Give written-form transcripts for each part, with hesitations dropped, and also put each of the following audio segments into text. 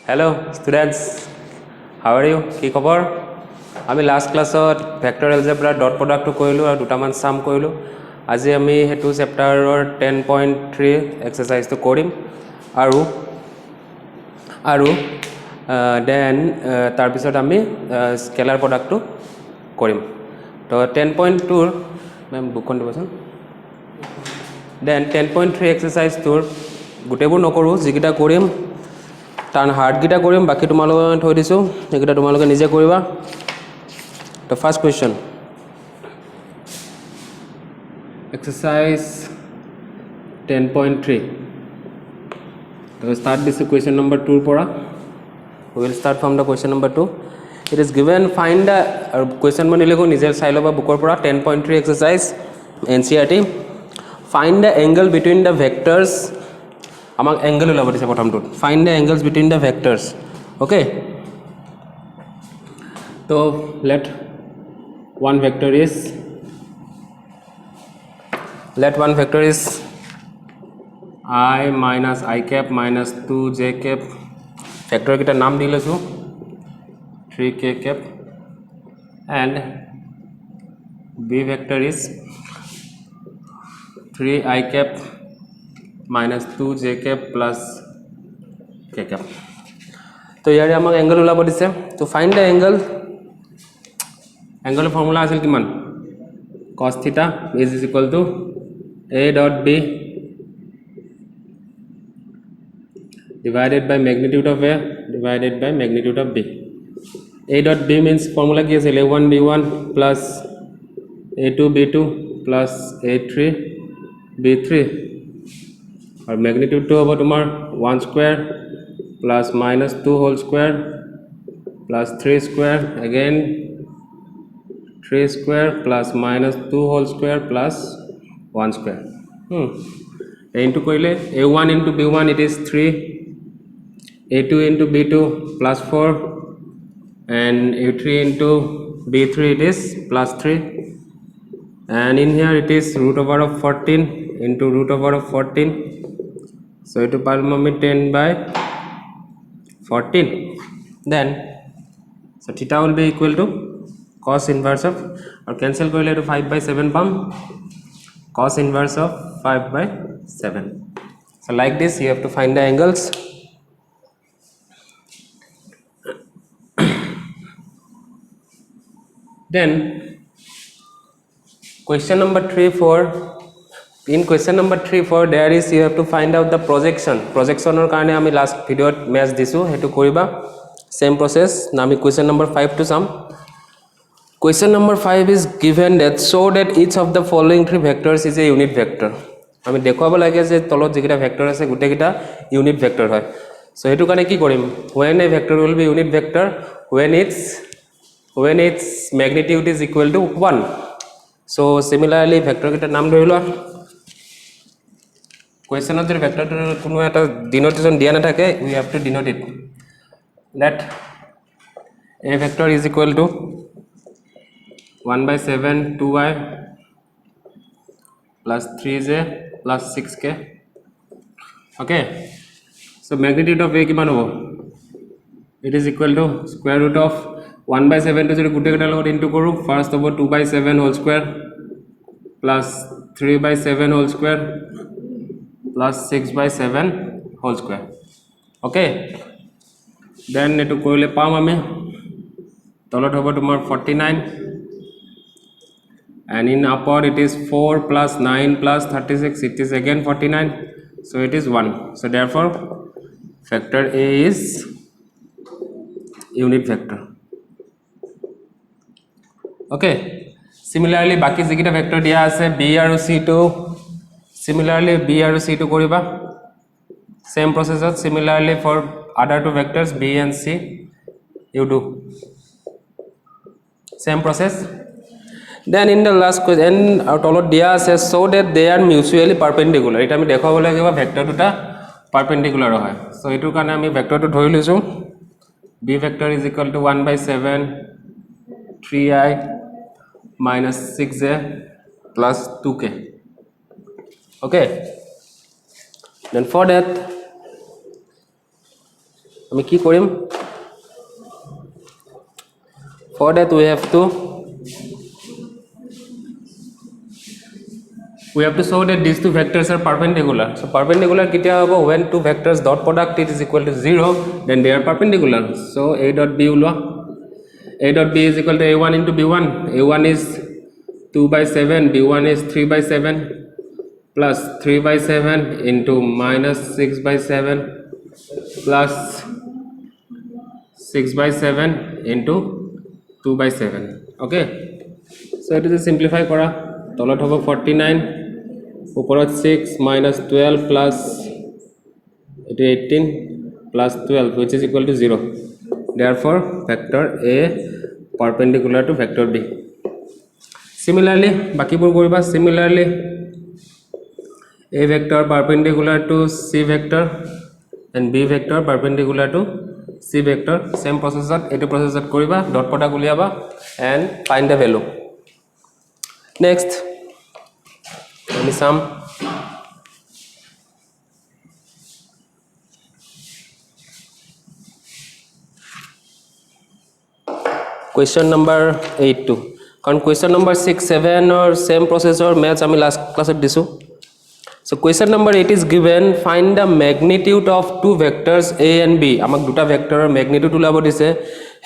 Hello students, how are you? কি খবৰ? আমি লাষ্ট ক্লাছত ভেক্টৰ এলজেব্ৰা ডট প্ৰডাক্টটো কৰিলোঁ আৰু দুটামান সাম কৰিলোঁ। আজি আমি হেতু চেপ্টাৰৰ 10.3 এক্সাৰসাইজটো কৰিম আৰু দেন তাৰ পিছত আমি স্কেলাৰ প্ৰডাক্টটো কৰিম। তো 10.2 মেম বুকখন দিবচোন। দেন 10.3 এক্সাৰসাইজটোৰ গোটেইবোৰ নকৰোঁ, যিকেইটা কৰিম টান হাৰ্ডকেইটা কৰিম, বাকী তোমালোকে থৈ দিছোঁ, সেইকেইটা তোমালোকে নিজে কৰিবা। তো ফাৰ্ষ্ট কুৱেশ্যন, এক্সাৰসাইজ 10.3। তো ষ্টাৰ্ট দিছোঁ কুৱেশ্যন নম্বৰ 2ৰ পৰা। We will start from the question number 2. It is given, find the question মই নিলিখোঁ, নিজে চাই ল'বা বুকৰ পৰা। 10.3 exercise NCERT, find the angle between the vectors। আমাক এংগল ওলাব দিছে প্ৰথমটোত, find the angles between the vectors. Okay, তো let one vector is I minus I cap minus 2j cap। Vector কেইটাৰ নাম দি লৈছোঁ 3k cap, and b vector is 3i cap minus 2j cap plus k cap। তো ইয়াৰে আমাক angle ওলাব দিছে। তো ফাইণ্ড দ্য এংগল, এংগলৰ ফৰ্মুলা আছিল কিমান? cos theta is equal to a dot b divided by magnitude of a divided by magnitude of b। a dot b means formula কি আছিল? a1 b1 plus a2 b2 plus a3 b3, और magnitude तो होगा तुम्हार 1 square plus minus 2 whole square plus 3 square again 3 square plus minus 2 whole square plus 1 square. Into कोइले a1 into b1 it is 3, a2 into b2 plus 4 and a3 into b3 it is plus 3, and in here it is root over of 14 into root over of 14, so it will be 10 by 14. Then so theta will be equal to cos inverse of, or cancel kore to 5 by 7 pam, cos inverse of 5 by 7. So like this you have to find the angles. Then question number 3-4, in question number 3-4 there is you have to find out the projection or karone ami last video match disu, hetu koriba same process na ami question number 5 to sum. Question number 5 is given that show that each of the following three vectors is a unit vector। আমি দেখুৱাব লাগে যে তলত যেকিটা vector আছে গুটেকিটা unit vector হয়। So হেতু কাৰণে কি কৰিম? when a vector will be unit vector when its magnitude is equal to 1। so similarly vector কেইটাৰ নাম ধৰি লোৱা। কোৱেশ্যনত যদি ভেক্টৰটো কোনো এটা ডিনোটেশন দিয়া নাথাকে, we have to denote it, that a vector is equal to 1 by 7 2y plus 3j plus 6k। okay, so magnitude of a কিমান হ'ব? it is equal to square root of 1 by 7 to যদি গুটে কেইটাৰ লগত into কৰো, first হ'ব 2 by 7 whole square plus 3 by 7 whole square plus 6 by 7 whole square. okay, then এটো কৰিলে পাম আমি তলত হ'ব তোমাৰ 49, and in upward it is 4 plus 9 plus 36, it is again 49, so it is 1, so therefore vector a is unit vector। okay, similarly baki jikita vector dia ase b aru c2, similarly b aru c2 koriba same process of, similarly for other two vectors b and c you do same process। then in the last question tolot dia ase so that they are mutually perpendicular। eta ami dekhabo lagiba vector duta perpendicular hoy, so etu karone ami vector tu dhori lisu b vector is equal to 1 by 7 3i minus 6j plus 2k। okay, then for that আমি কি কৰিম for that we have to show that these two vectors are perpendicular. So perpendicular ketia hobo when two vectors dot product is equal to 0 then they are perpendicular. So a dot b ulwa a dot b is equal to a1 into b1. A1 is 2 by 7, b1 is 3 by 7 plus 3 by 7 into minus 6 by 7 plus 6 by 7 into 2 by 7. Okay, so it is a simplify kora tolat hobo 49 uporot 6 minus 12 plus 18 plus 12 which is equal to 0. Therefore vector a perpendicular to vector b. Similarly bakibur koriba. Similarly a vector perpendicular to c vector and b vector perpendicular to c vector. Same process etu process koriba dot product uliaba and find the value. Next let me sum. Question number 8 2 কারণ question number 6 7 or same processor maths আমি last class et disu. So question number 8 is given, find the magnitude of two vectors a and b. Amak duta vector magnitude ulabo dise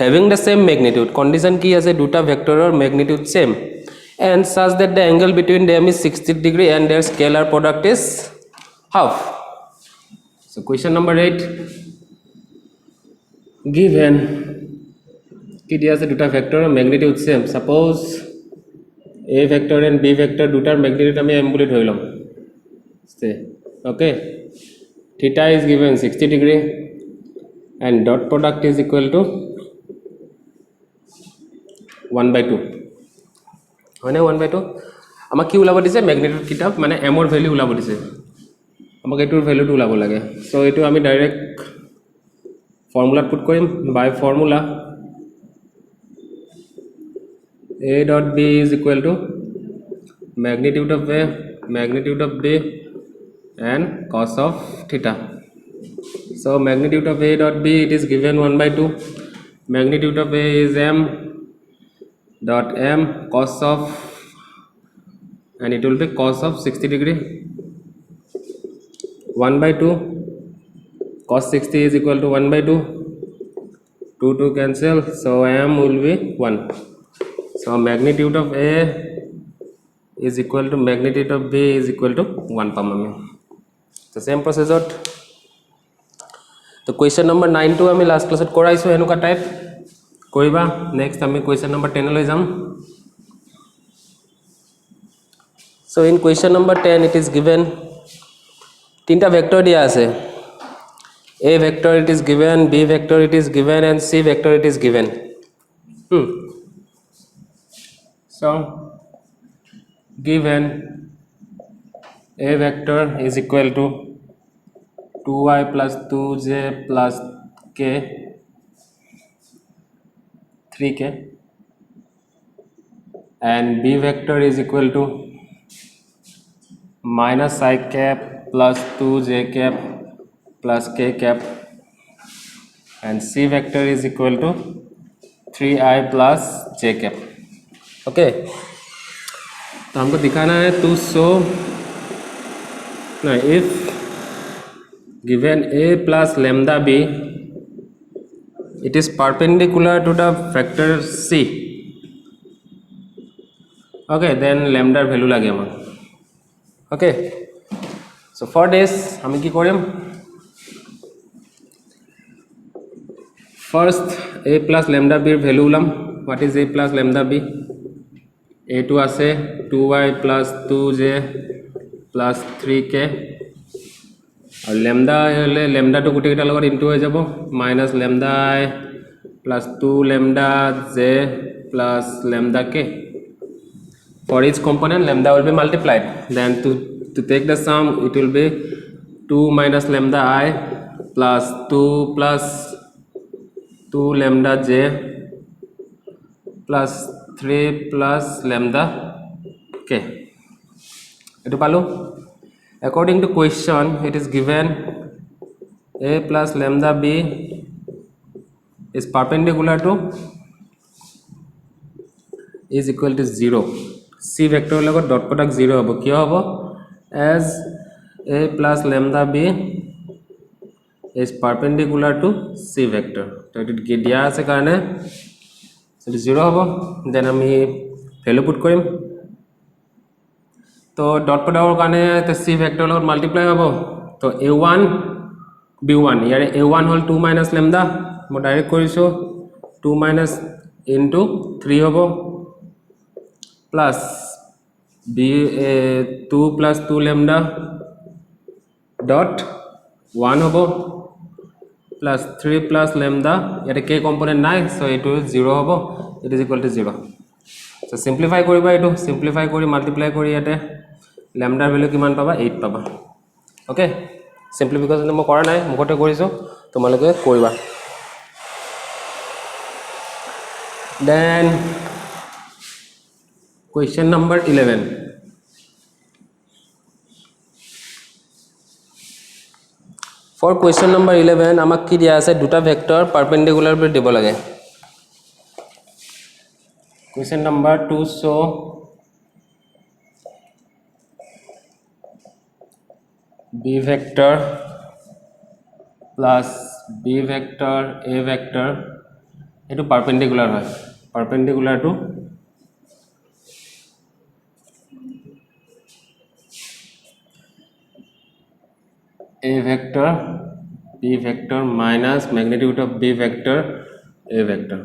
having the same magnitude. Condition ki ase duta vector magnitude same and such that the angle between them is 60 degree and their scalar product is half. So question number 8 given ki dia ase duta vector magnitude same. Suppose a vector and b vector dutar magnitude ami m boli dhorilam. Okay, theta is given 60 degree and dot product is equal to 1 by 2. Hoine 1 by 2 amak ki ulabo dise magnitude kitab mane m or value ulabo dise amak etur value tu ulabo lage. So etu ami direct formula put korim by formula a dot b is equal to magnitude of a magnitude of b and cos of theta. So magnitude of a dot b it is given 1 by 2. Magnitude of a is m dot m cos of and it will be cos of 60 degree. 1 by 2 cos 60 is equal to 1 by 2. 2 cancel, so m will be 1. So magnitude of a is equal to magnitude of b is equal to 1 pamami. The same process out. The question number 9 to ami last class koraisu enuka type koriba. Next ami question number 10 loi jam. So in question number 10 it is given tinta vector dia ase. A vector it is given, b vector it is given and c vector it is given. So given a vector is equal to 2y plus 2j plus k 3k and b vector is equal to minus I cap plus 2j cap plus k cap and c vector is equal to 3i plus j cap. Okay, तो हमको दिखाना है to show if given a plus lambda b it is perpendicular to the vector c. Okay, then lambda value lage amar. Okay, so for this আমি কি করিম first a plus lambda b value ulam. What is a plus lambda b? a2 আছে 2y plus 2j plus 3k और lambda হলে lambda to গুটি কেটা লগত into হৈ যাব minus lambda I plus 2 lambda j plus lambda k. For each component lambda will be multiplied, then to take the sum it will be 2 minus lambda I plus 2 plus 2 lambda j plus 3 plus lambda k. Etu palu. According to question it is given a plus lambda b is perpendicular to is equal to 0 c vector লগত dot product 0 হ'ব কি হ'ব as a plus lambda b is perpendicular to c vector তো এটো দিয়া আছে কাৰণে সেটো 0 হ'ব দেন আমি ভ্যালু পুট কৰিম তো ডট প্ৰডাক্টৰ কাৰণে তে c ভেক্টৰ লগত মাল্টিপ্লাই হ'ব তো a1 b1 ইয়াৰে a1 হল 2 minus lambda মই ডাইৰেক্ট কৰিছো 2 minus into 3 হ'ব plus b 2 plus 2 lambda dot 1 হ'ব plus 3 plus lambda ইয়াতে k component নাই so এটো 0 হ'ব it is equal to 0 so simplify কৰিবা এটো simplify কৰি multiply কৰি ইয়াতে lambda ভ্যালু কিমান পাবা 8 পাবা ওকে simplification মই কৰা নাই মুখতে কৰিছো তোমালোকে কৰিবা then question number 11 for question number 11 আমাক কি দিয়া আছে দুটা ভেক্টৰ পারপেন্ডিকুলার পে দিব লাগে question number 2 show b vector plus b vector a vector এটো পারপেন্ডিকুলার হয় perpendicular to a vector b vector minus magnitude of b vector a vector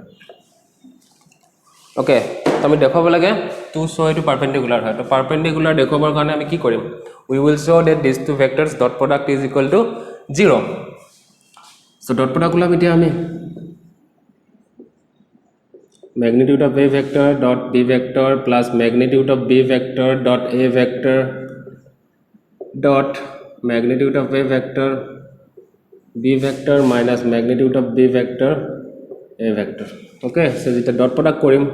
okay তো আমি দেখাব লাগে টু শো এটো পারপেন্ডিকুলার হয় তো পারপেন্ডিকুলার দেখাবৰ কাৰণে আমি কি কৰিম we will show that these two vectors dot product is equal to 0 so dot product গুলা এতিয়া আমি magnitude of a vector dot b vector plus magnitude of b vector dot a vector dot magnitude of a vector b vector minus magnitude of b vector a vector okay so এটা dot product কৰিম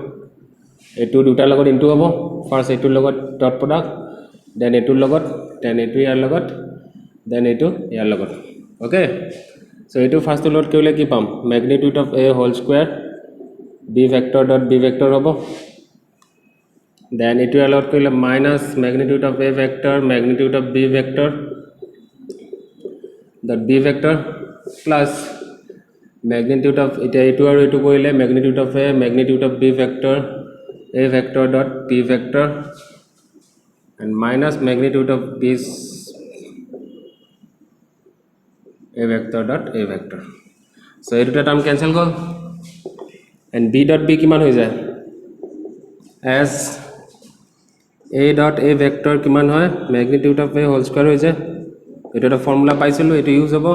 এটো দুটা লগত into হ'ব first এটো লগত dot product then এটো লগত then এটো ইয়াৰ লগত then এটো ইয়াৰ লগত okay so এটো ফার্স্ট লগত কৰিলে কি পাম magnitude of a whole square b vector dot b vector হ'ব then এটো ইয়াৰ লগত কৰিলে minus magnitude of a vector magnitude of b vector dot b vector plus magnitude of এটা এটো আৰু এটো কৰিলে magnitude of a magnitude of b vector a vector dot b vector and minus magnitude of this a vector dot a vector so এই দুটা term cancel গল and b dot b কিমান হৈ যায় as a dot a vector কিমান হয় magnitude of a whole square হৈ যায় এটা ফর্মুলা পাইছিলো এটা ইউজ হ'ব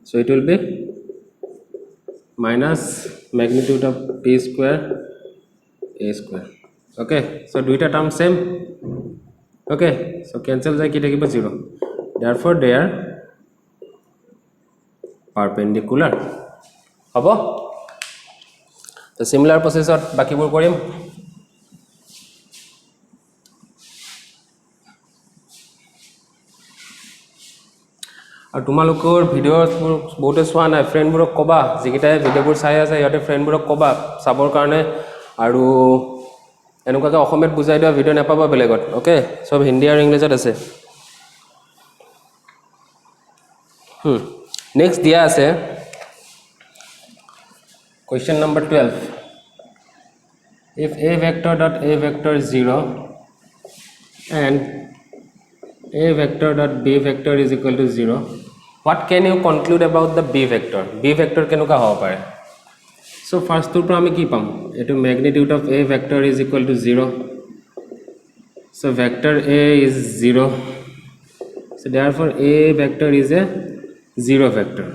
so it will be minus magnitude of b square a square okay so দুইটা term same okay so cancel যায় কি থাকিব 0 therefore they are perpendicular হ'ব তো similar processor বাকিবোৰ কৰিম আৰু তোমালোকৰ ভিডিওস বহুতে চোৱা নাই ফ্ৰেন্ডবোৰক কবা যিকিটাই ভিডিওবোৰ চাই আছে ইয়াতে ফ্ৰেন্ডবোৰক কবা চাবৰ কাৰণে আৰু এনেকুৱাকে অসমীয়াত বুজাই দিয়া ভিডিও নাপাবা বেলেগত ওকে সব হিন্দী আৰু ইংলিছত আছে নেক্সট দিয়া আছে question number 12 if a vector dot a vector is 0 and a vector dot b vector is equal to 0 what can you conclude about the b vector কেনেকুৱা হ'ব পাৰে so first to আমি কি পাম এটো magnitude of a vector is equal to 0 so vector a is 0 so therefore a vector is a 0 vector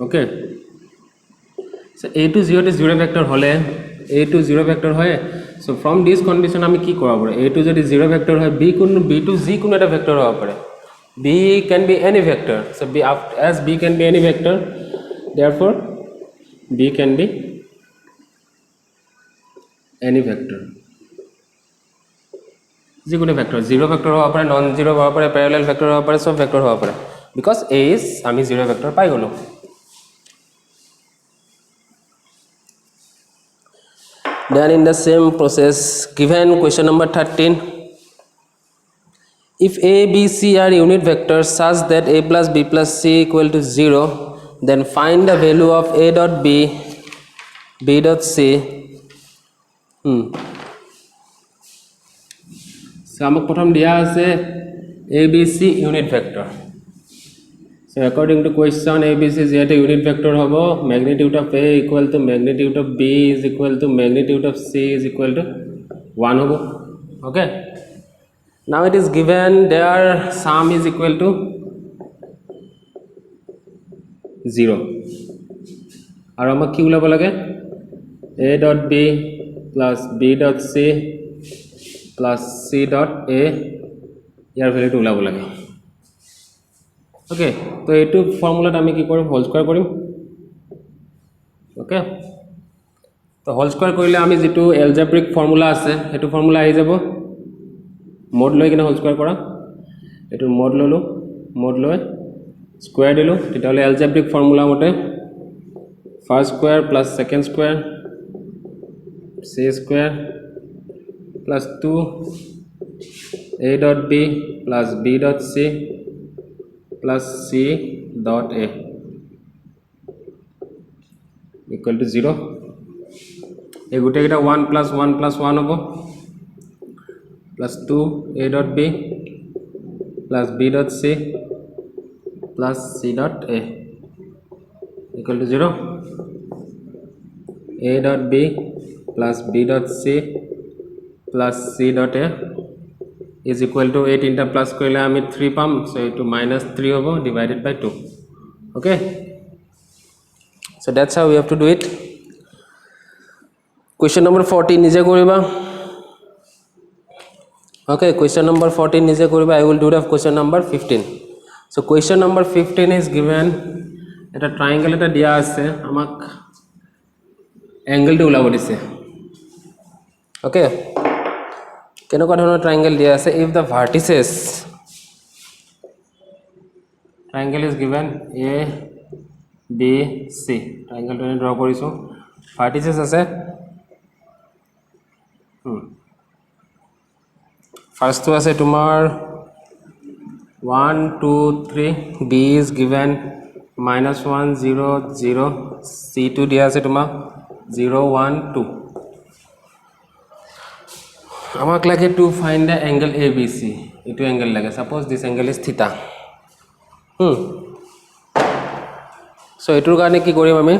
okay so a to 0 is 0 vector hole a to 0 vector hoye so from this condition ami ki korab a to যদি 0 vector hoy b to z কোনো এটা vector hoba pare b can be any vector so b as b can be any vector therefore b can be any vector যিকোনো vector 0 vector hoba pare non zero hoba pare parallel vector hoba pare sab vector hoba pare because a is ami 0 vector pai golo Then in the same process, given question number 13, if a, b, c are unit vectors such that a plus b plus c equal to 0, then find the value of a dot b, b dot c. So আমাক প্ৰথম দিয়া আছে a b c unit vector. So according to question, a b c is a unit vector hobo, magnitude of a equal to magnitude of b is equal to magnitude of c is equal to 1 hobo. Okay, now it is given their sum is equal to 0 আৰু আমাক কি উলাব লাগে a dot b plus b dot c plus c dot a ইয়াৰ ভ্যালুটো উলাব লাগে ওকে তো এইটো ফর্মুলাত আমি কি কৰিম whole square কৰিম ওকে তো হোল স্কয়ার কৰিলে আমি যেটো এলজেব্রিক ফর্মুলা আছে হেতু ফর্মুলা আহি যাব মোড লৈ কিনে হোল স্কয়ার কৰা এটো মোড ললো মোড লৈ স্কয়ার দিলো তেতিয়ালে এলজেব্রিক ফর্মুলা মতে first square plus second square c square plus 2 a dot b plus b dot c plus c dot a equal to 0 এই গুটে গটা 1 plus 1 plus 1 হবো plus 2 a dot b plus b dot c plus c dot a equal to 0 a dot b plus b dot c plus c dot a is equal to 8 into plus korile ami 3 pam so into minus 3 hobo divided by 2 okay so that's how we have to do it question number 14 nije koriba okay question number 14 nije koriba I will do the question number 15 so question number 15 is given eta triangle eta dia ase amak angle to ulabo dise okay কেনকা ধৰণৰ triangle দিয়া আছে if the vertices triangle is given a b c triangle to draw কৰিছো vertices আছে first to আছে তোমাৰ 1 2 3 b is given -1 0 0 c2 দিয়া আছে তোমাৰ 0 1 2 আমাক লাগে to find the angle ABC এটো angle লাগে suppose this angle is theta so এটোৰ কাৰণে কি কৰিম আমি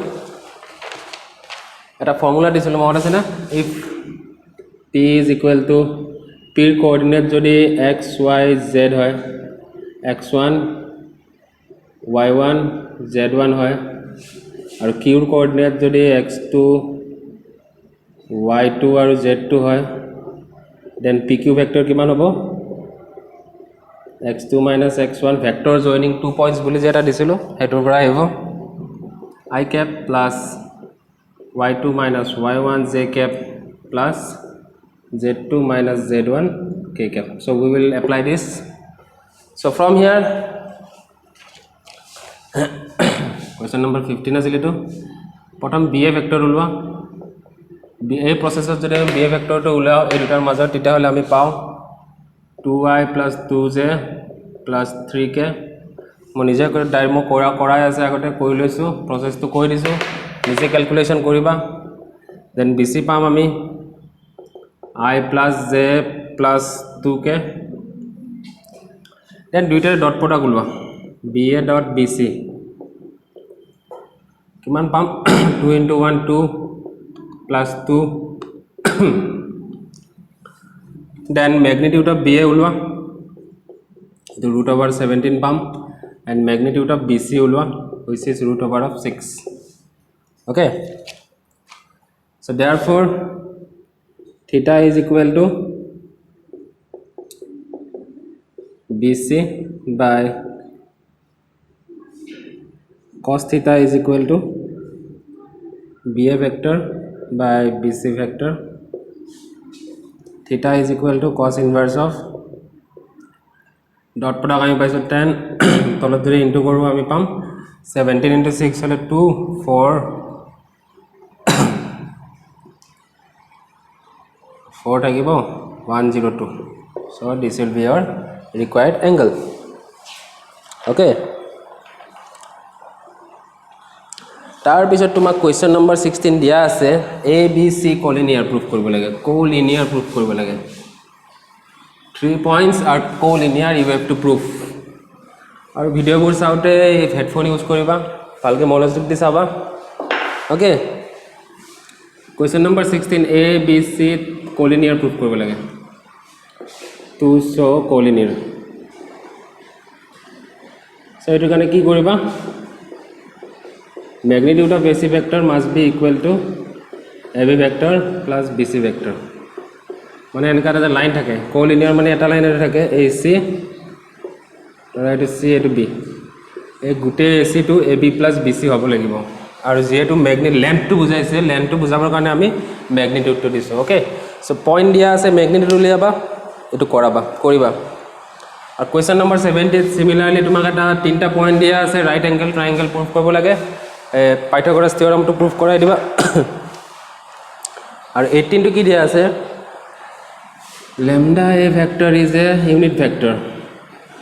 এটা ফৰ্মুলা দিছিল মনত আছে না if p is equal to p ৰ কোঅৰ্ডিনেট যদি x y z হয় x1 y1 z1 হয় আৰু q ৰ কোঅৰ্ডিনেট যদি x2 y2 আৰু z2 হয় then pq vector kiman hobo x2 minus x1 vector joining 2 points boli jeta disilo hetor pora hobo I cap plus y2 minus y1 j cap plus z2 minus z1 k cap so we will apply this so from here question number 15 asile to prothom ba vector ulwa এই প্রসেসত যদি আমি b ভেক্টরটো উলাও এই দুটাৰ মাজত তেতিয়া হলে আমি পাও 2y + 2j + 3k মই নিজে কৰি ডাইৰেক্ট মই কৰাই আছে আগতে কৰি লৈছো প্ৰসেসটো কৈ দিছো নিজে ক্যালকুলেশন কৰিবা দেন bc পাম আমি I + j + 2k দেন দুইটাৰ ডট প্ৰডাক্ট উলোৱা ba.bc কিমান পাম 2 * 1 2 plus 2 then magnitude of BA ulwa the √17 pam and magnitude of BC ulwa which is √6 okay so therefore theta is equal to BC by cos theta is equal to BA vector by BC vector theta is equal to cos inverse of dot product আমি পাইছো 10 তলত ধৰি into কৰো আমি পাম 17 * 6 হলে 2 4 4 থাকিব 102 so this will be your required angle okay तार पिছত তোমাক क्वेश्चन नंबर 16 দিয়া আছে a b c collinear proof কৰিব লাগে collinear proof কৰিব লাগে 3 points are collinear you have to prove আৰু ভিডিওবোৰ চাওতে হেডফোন ইউজ কৰিবা ভালকে মনোযোগ দি চাবা ওকে question number 16 a b c collinear proof কৰিব লাগে to show collinear so এটো কাৰণে কি কৰিবা magnitude of AC vector must be equal to AB vector plus BC vector মানে এনেকা এটা লাইন থাকে collinear মানে এটা লাইন থাকে AC আৰু এটো C এটো B এই গুটে AC টু AB plus BC হ'ব লাগিব আৰু যেহেতু ম্যাগনেট লেন্থটো বুজাইছে লেন্থটো বুজাবৰ কাৰণে আমি ম্যাগনিটিউডটো দিছো ওকে সো পয়েন্ট দিয়া আছে ম্যাগনিটিউড উলিয়াবা এটো কৰিবা আৰু क्वेश्चन नंबर 17 সিমিলারলি তোমাক এটা তিনটা পয়েন্ট দিয়া আছে রাইট অ্যাঙ্গেল ট্রায়াঙ্গেল প্রুফ কৰিব লাগে পাইথাগোরাস থিওরামটো প্রুফ কৰাই দিবা আৰু 18 টো কি দিয়া আছে lambda a vector is a unit vector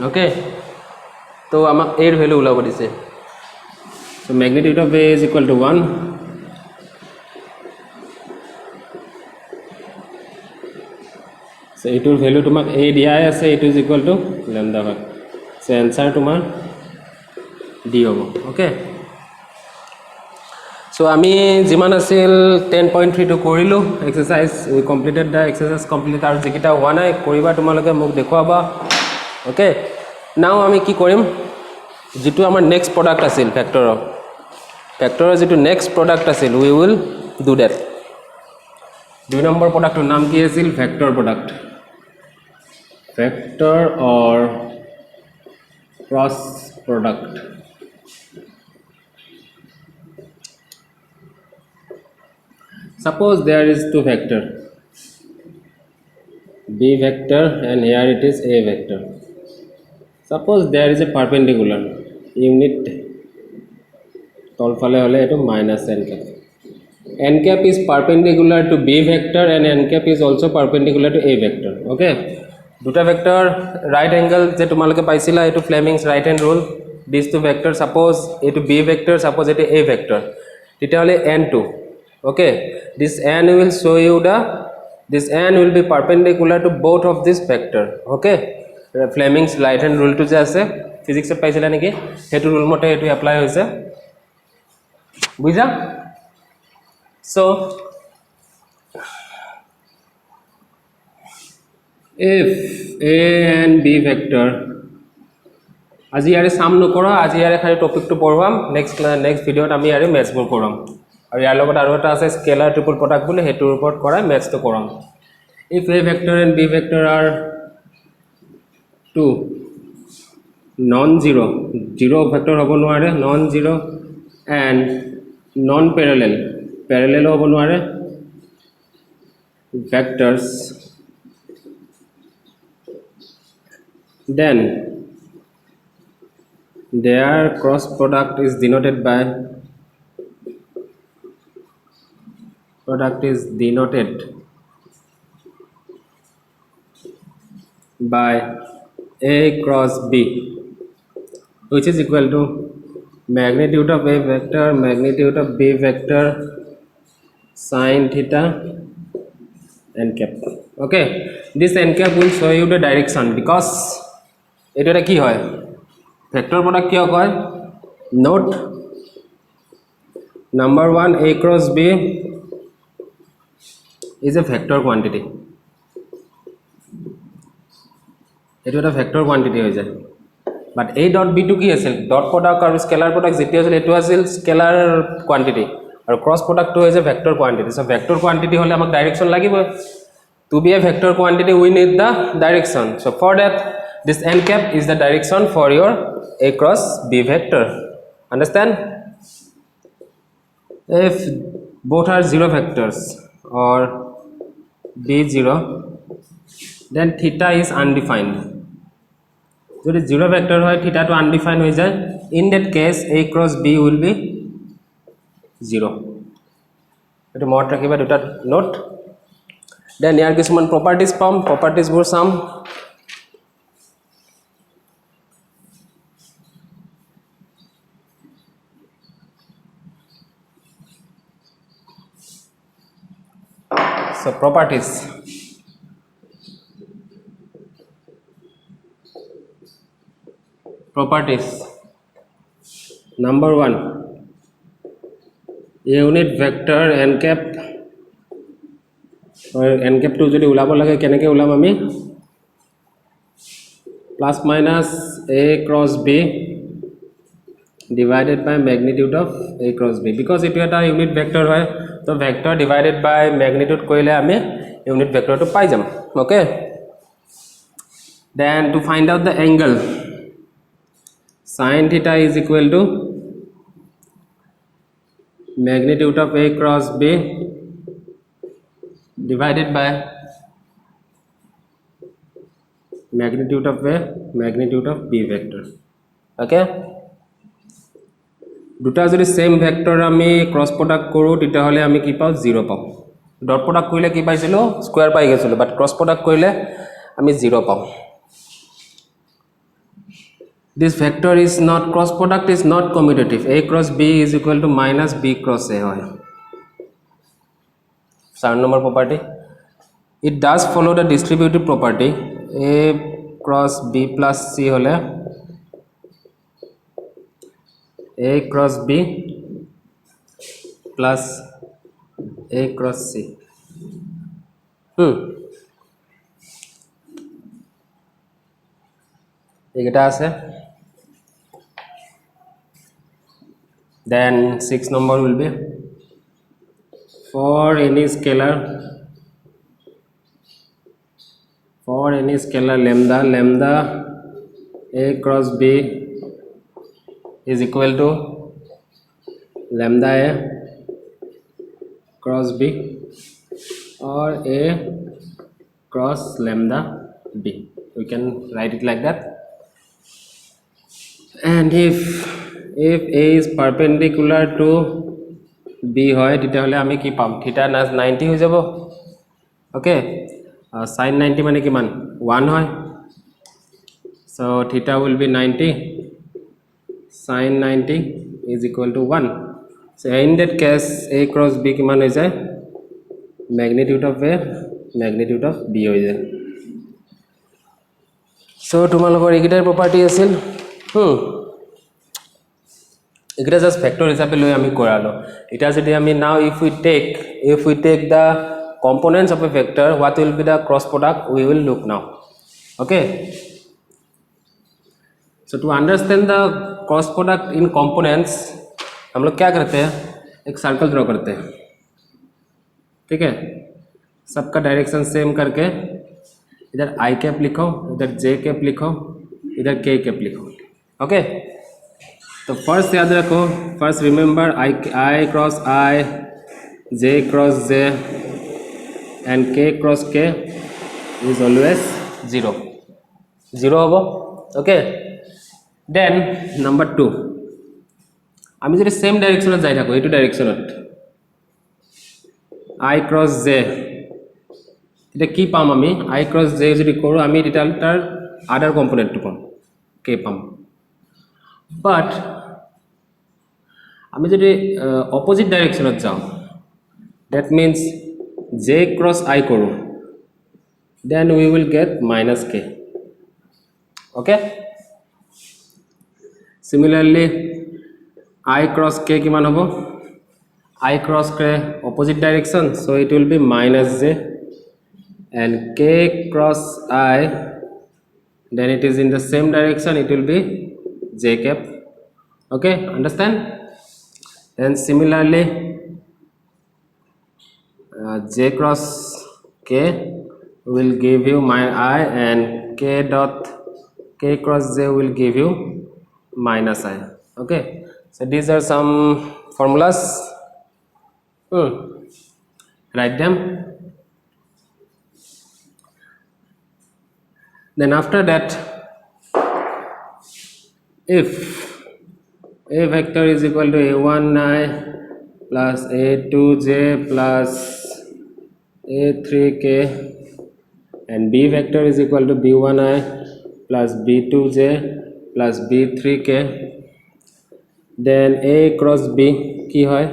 okay তো আমাক a এর ভ্যালু উলাব দিছে so magnitude of a is equal to 1 so এটোৰ value তোমাক a দিয়া আছে it is equal to lambda হয় so answer তোমাৰ d হ'ব okay so আমি জিমান আছিল 10.3 to কৰিলো exercise we completed the exercise complete আৰু যেকিটা হোৱা নাই কৰিবা তোমালোকে মোক দেখুৱাবা ওকে নাও আমি কি কৰিম যেটো আমাৰ নেক্সট প্ৰডাক্ট আছিল ফ্যাক্টৰৰ যেটো নেক্সট প্ৰডাক্ট আছিল we will do that দুই নম্বৰ প্ৰডাক্টৰ নাম কি আছিল vector product vector or cross product suppose there is two vector b vector and here it is a vector suppose there is a perpendicular unit tolfale hole eto minus n cap n cap is perpendicular to b vector and n cap is also perpendicular to a vector okay দুটা vector right angle যে তোমালকে পাইছিলা এটো Fleming's right hand rule this two vector suppose এটো B vector suppose এটো A vector এটা হলে n2 okay this n will show you this n will be perpendicular to both of this vector okay Fleming's right hand rule টু যে আছে ফিজিক্সত পাইছিলা নেকি হেতু রুল মতে এটো এপ্লাই হৈছে বুঝা so if a and b vector আজি ইয়াৰে সাম নকৰা আজি ইয়াৰে খালি টপিকটো পঢ়াম নেক্সট ভিডিওত আমি ইয়াৰে ম্যাথছ বোৰ কৰাম আৰু ইয়াৰ লগত আৰু এটা আছে স্কেলাৰ ট্ৰিপল প্ৰডাক্ট বুলি হেতুৰ ওপৰত কৰা ম্যাথছটো কৰাম if a vector and b vector are two non zero zero vector হ'ব নোৱাৰে non zero and non parallel হ'ব নোৱাৰে vectors then their cross product is denoted by a cross b which is equal to magnitude of a vector magnitude of b vector sin theta n cap okay this n cap will show you the direction because এটা কি হয় vector product কি হয় note number 1 a cross b is a vector quantity এটা একটা vector quantity হৈ যায় but a dot b টু কি আছিল ডট প্রোডাক্ট আৰু স্কেলার প্রোডাক্ট যেটি আছিল এটো আছিল স্কেলার কোয়ান্টিটি আৰু ক্রস প্রোডাক্ট হৈ যায় vector quantity so vector quantity হলে আমাক ডাইরেকশন লাগিব to be a vector quantity we need the direction so for that this n cap is the direction for your a cross b vector understand if both are zero vectors or b0 then theta is undefined যদি zero vector হয় theta to undefined হৈ যায় in that case a cross b will be 0 এটা মনত ৰাখিবা দুটা note Then ইয়াৰ কিছুমান properties পাম, properties বোৰ চাম. So properties. Properties. Number 1. Unit vector n cap. n cap to যদি ওলাব লাগে কেনেকৈ ওলাম আমি plus minus a cross b divided by magnitude of a cross b because it is a unit vector হয় তো vector divided by magnitude কৰিলে আমি unit vector to পাই যাম okay then to find out the angle sin theta is equal to magnitude of a cross b divided by magnitude of b vector okay দুটা যদি same vector আমি cross product কৰো তেতিয়া হলে আমি কি পাও 0 পাও ডট প্ৰডাক্ট কৰিলে কি পাইছিলো স্কয়াৰ পাই গৈছিল বাট ক্ৰস প্ৰডাক্ট কৰিলে আমি 0 পাও this vector is not cross product is not commutative a cross b is equal to minus b cross a হয় 7 number property it does follow the distributive property a cross b plus c হলে a cross b plus a cross c এইটা আছে then 6 number will be for any scalar lambda a cross b is equal to lambda a cross b or a cross lambda b we can write it like that and if a is perpendicular to b হয় তেতিয়াহলে আমি কি পাম theta 90 হৈ যাব ওকে sin 90 মানে কিমান 1 হয় so theta will be 90 sin 90 is equal to 1 so in that case a cross b কিমান হৈ যায় magnitude of a magnitude of b হৈ যায় so তোমালোকৰ এইকেইটাৰ প্ৰপাৰ্টি আছিল এটা জাস্ট ভেক্টৰ হিচাপে লৈ আমি কৰালো এটা যদি আমি now if we take the components of a vector what will be the cross product we will look now okay so to understand the cross product in components हम लोग क्या करते हैं एक सर्कल ड्रॉ करते हैं ठीक है सबका डायरेक्शन सेम करके इधर i कैप लिखो इधर j कैप लिखो इधर k कैप लिखो ओके तो फर्स्ट याद रखो first remember i cross i j cross j and k cross k is always 0 hobo okay then number 2 আমি যদি সেম ডাইরেকশনত যাই থাকো এইটো ডাইরেকশনত i cross j এটা কি পাম আমি i cross j যদি কৰো আমি এটা তার আদার কম্পোনেন্ট পাম k পাম বাট আমি যদি অপোজিট ডাইরেকশনত যাও that means j cross I koro then we will get minus k okay similarly I cross k kiman hobo I cross k opposite direction so it will be minus j and k cross I then it is in the same direction it will be j cap okay understand and similarly j cross k will give you my I and k cross j will give you minus I okay so these are some formulas write them then after that if a vector is equal to a1i plus a2j plus A3k and B vector is equal to B1i plus B2j plus B3k. Then A cross B কি হয়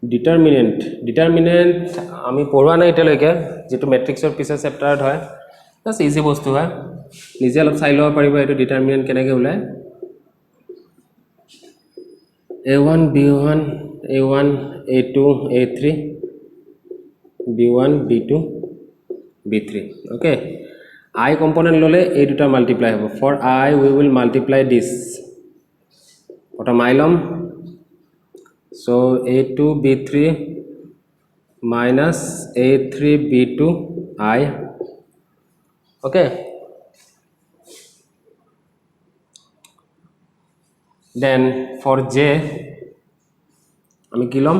determinant আমি পঢ়োৱা নাই এতিয়ালৈকে যেটো ম্যাট্ৰিক্সৰ পিছে চেপ্টাৰত হয় just easy বস্তু হয় নিজে অলপ চাই লব পাৰিব এটো ডিটারমিনেন্ট কেনেকৈ ওলায় A1 B1 A1 A2 A3 B1 B2 B3 okay I component lole a duta multiply hobo for I we will multiply this prothom I lom so A2 B3 minus A3 B2 I okay then for J আমি কি লম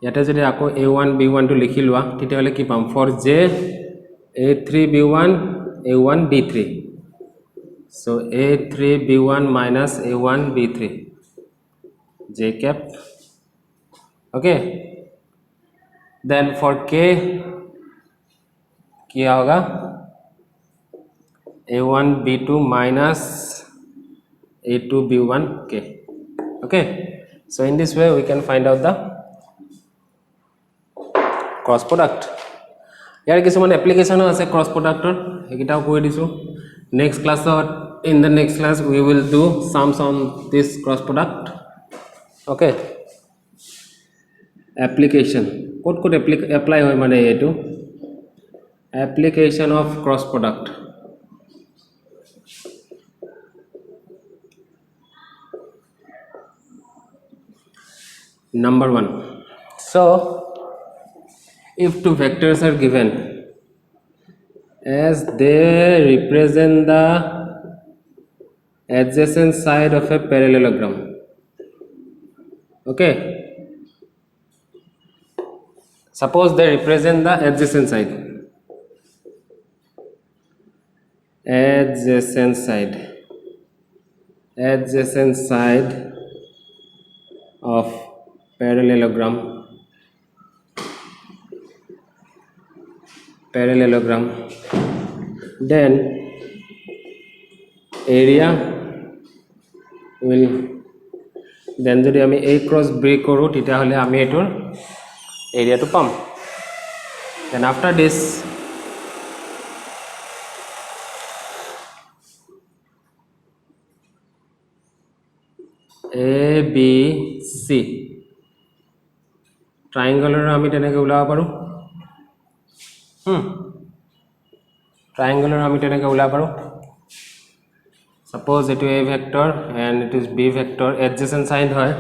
ইয়াতে যদি আকো A1 B1 to লিখি লোৱা তেতিয়াহলে কি পাম for J A3 B1 A1 B3 so A3 B1 minus A1 B3 J cap okay then for K क्या होगा A1 B2 minus A2 B1 K okay so in this way we can find out the cross product यार কিছুমান application আছে cross প্রোডাক্টৰ একিটাও কৈ দিছো next ক্লাছত in the next class we will do sums on this cross product okay application code apply হয় মানে এটো application of cross product number 1 so if two vectors are given as they represent the adjacent side of a parallelogram okay suppose they represent the adjacent side of parallelogram then area will then যদি আমি A cross B কৰো তেতিয়াহলে আমি এটোৰ এৰিয়াটো পাম then after this A B C triangular আমি তেনেকৈ উলাব পাৰো triangular আমি তেনেকৈ উলাব পাৰো suppose it is A vector and it is B vector adjacent side হয়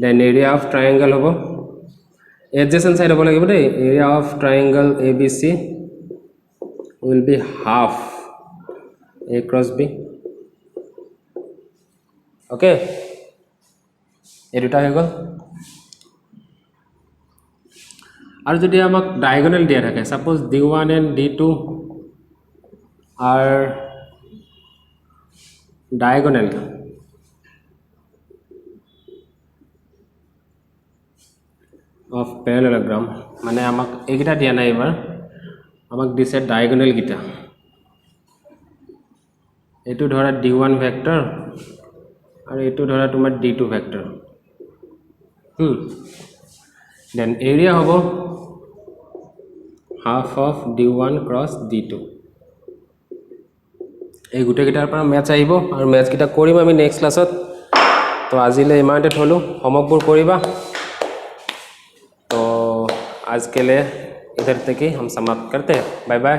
then area of triangle hobo adjacent side hobo lagibo dei area of triangle ABC will be half A cross B okay এই দুটা হৈ গল আর যদি আমাক diagonal দিয়া থাকে suppose D1 and D2 are diagonal of parallelogram মানে আমাক এইগিটা দিয়া নাই এবাৰ আমাক দিছে ডায়াগোনাল গিটা এটো ধৰা D1 ভেক্টৰ আৰু এটো ধৰা তোমাৰ D2 vector then area hobo half of D1 cross D2 এই গুটে গিটাৰ পৰা ম্যাচ আহিব আৰু ম্যাচ গিটা কৰিম আমি নেক্সট ক্লাছত তো আজিলে ইমানতে থলো হোমৱৰ্কবোৰ কৰিবা तो आज के लिए इधर तक ही हम समाप्त करते हैं बाय बाय